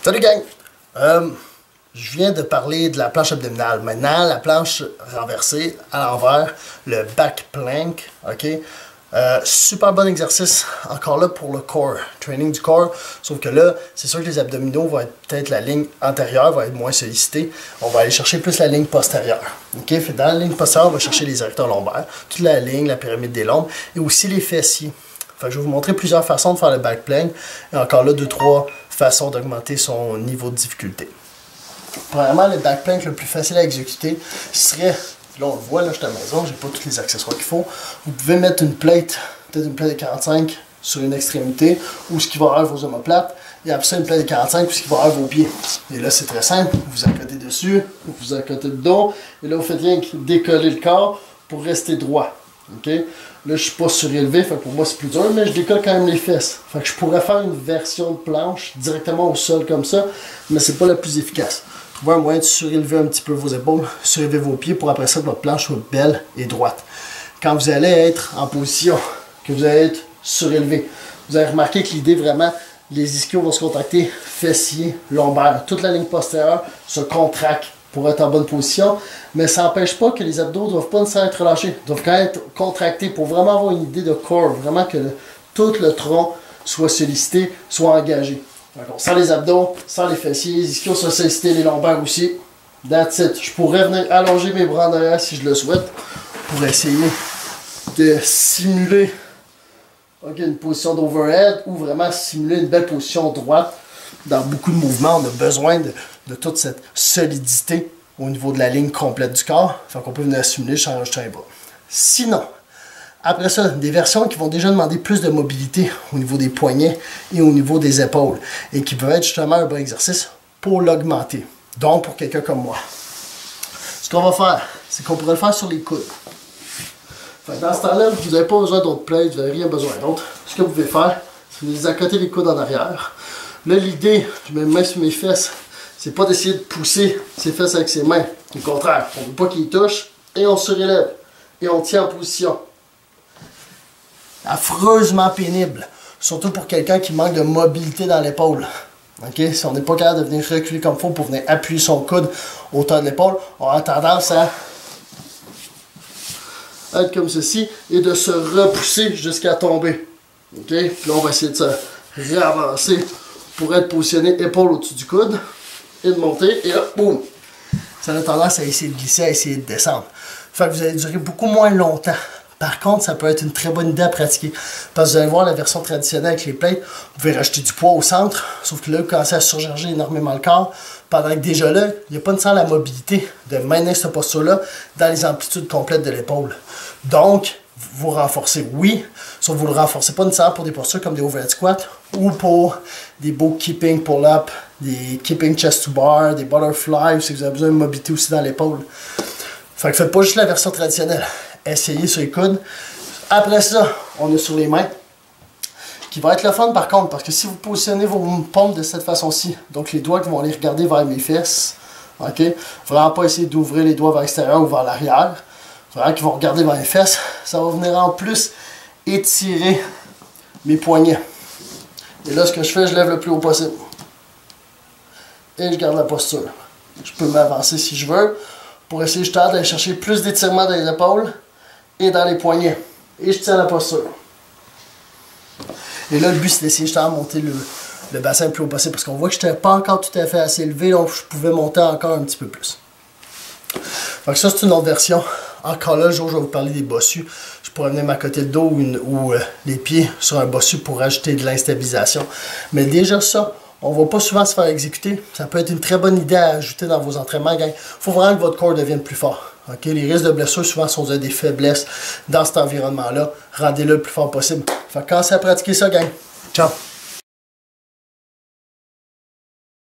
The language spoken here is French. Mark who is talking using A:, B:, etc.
A: Salut gang! Je viens de parler de la planche abdominale. Maintenant, la planche renversée à l'envers, le back plank, ok? Super bon exercice, encore là pour le core, training du corps, sauf que là, c'est sûr que les abdominaux vont être peut-être la ligne antérieure, va être moins sollicitée. On va aller chercher plus la ligne postérieure. Ok? Fait dans la ligne postérieure, on va chercher les érecteurs lombaires, toute la ligne, la pyramide des lombes et aussi les fessiers. Fait que je vais vous montrer plusieurs façons de faire le back plank et encore là, 2-3 façons d'augmenter son niveau de difficulté. Premièrement, le back plank le plus facile à exécuter serait, là on le voit, là je suis à la maison, j'ai pas tous les accessoires qu'il faut. Vous pouvez mettre une plate, peut-être une plate de 45 sur une extrémité, ou ce qui va avoir vos omoplates, et après ça une plate de 45 ou ce qui va avoir vos pieds. Et là c'est très simple, vous accotez dessus, vous accotez le dos, et là vous faites rien que décoller le corps pour rester droit. Okay? Là, je suis pas surélevé, fait que pour moi c'est plus dur, mais je décolle quand même les fesses. Fait que je pourrais faire une version de planche directement au sol comme ça, mais c'est pas la plus efficace. Trouvez un moyen de surélever un petit peu vos épaules, surélever vos pieds pour après ça que votre planche soit belle et droite. Quand vous allez être en position, que vous allez être surélevé, vous allez remarquer que l'idée vraiment, les ischios vont se contracter, fessiers, lombaires, toute la ligne postérieure se contracte pour être en bonne position, mais ça n'empêche pas que les abdos ne doivent pas nécessairement être relâchés, doivent quand même être contractés pour vraiment avoir une idée de core, vraiment que tout le tronc soit sollicité, soit engagé. Donc, sans les abdos, sans les fessiers, les ischios sont sollicités, les lombaires aussi. That's it. Je pourrais venir allonger mes bras en arrière si je le souhaite pour essayer de simuler une position d'overhead ou vraiment simuler une belle position droite. Dans beaucoup de mouvements, on a besoin de toute cette solidité au niveau de la ligne complète du corps. Fait qu'on peut venir simuler sans rajouter un bras. Sinon, après ça, des versions qui vont déjà demander plus de mobilité au niveau des poignets et au niveau des épaules. Et qui peuvent être justement un bon exercice pour l'augmenter. Donc pour quelqu'un comme moi. Ce qu'on va faire, c'est qu'on pourrait le faire sur les coudes. Fait que dans ce temps-là, vous n'avez pas besoin d'autres plates, vous n'avez rien besoin d'autre. Ce que vous pouvez faire, c'est de accoter les coudes en arrière. Là, l'idée, je me mets sur mes fesses, c'est pas d'essayer de pousser ses fesses avec ses mains. Au contraire, on ne veut pas qu'ils touchent et on surélève. Et on tient en position. Affreusement pénible. Surtout pour quelqu'un qui manque de mobilité dans l'épaule. Okay? Si on n'est pas capable de venir reculer comme il faut pour venir appuyer son coude au hauteur de l'épaule, on a tendance à être comme ceci et de se repousser jusqu'à tomber. Okay? Puis là, on va essayer de se réavancer pour être positionné épaule au-dessus du coude et de monter et là, boum! Ça a tendance à essayer de glisser, à essayer de descendre. Fait que vous allez durer beaucoup moins longtemps. Par contre, ça peut être une très bonne idée à pratiquer. Parce que vous allez voir la version traditionnelle avec les plates, vous pouvez rajouter du poids au centre, sauf que là, vous commencez à surcharger énormément le corps, pendant que déjà là, il n'y a pas nécessairement la mobilité de maintenir cette posture-là dans les amplitudes complètes de l'épaule. Donc, vous renforcez, oui, sauf que vous ne le renforcez pas nécessairement pour des postures comme des overhead squats ou pour des beaux keeping pull-up, des keeping chest to bar, des butterflies, si vous avez besoin de mobilité aussi dans l'épaule. Fait que faites pas juste la version traditionnelle. Essayez sur les coudes. Après ça, on est sur les mains. Qui va être le fun par contre, parce que si vous positionnez vos paumes de cette façon-ci, donc les doigts qui vont aller regarder vers mes fesses, ok? Vraiment pas essayer d'ouvrir les doigts vers l'extérieur ou vers l'arrière. Vraiment qu'ils vont regarder vers les fesses. Ça va venir en plus étirer mes poignets. Et là, ce que je fais, je lève le plus haut possible. Et je garde la posture. Je peux m'avancer si je veux, pour essayer justement d'aller chercher plus d'étirement dans les épaules et dans les poignets. Et je tiens la posture. Et là, le but, c'est d'essayer justement de monter le bassin le plus haut possible. Parce qu'on voit que je n'étais pas encore tout à fait assez élevé, donc je pouvais monter encore un petit peu plus. Fait que ça, c'est une autre version. Encore là, le jour où je vais vous parler des bossus, je pourrais venir m'accoter le dos ou les pieds sur un bossu pour ajouter de l'instabilisation. Mais déjà ça, on ne va pas souvent se faire exécuter. Ça peut être une très bonne idée à ajouter dans vos entraînements, gang. Il faut vraiment que votre corps devienne plus fort. Okay? Les risques de blessure, souvent, sont des faiblesses dans cet environnement-là. Rendez-le le plus fort possible. Fait que commencez à pratiquer ça, gang. Ciao!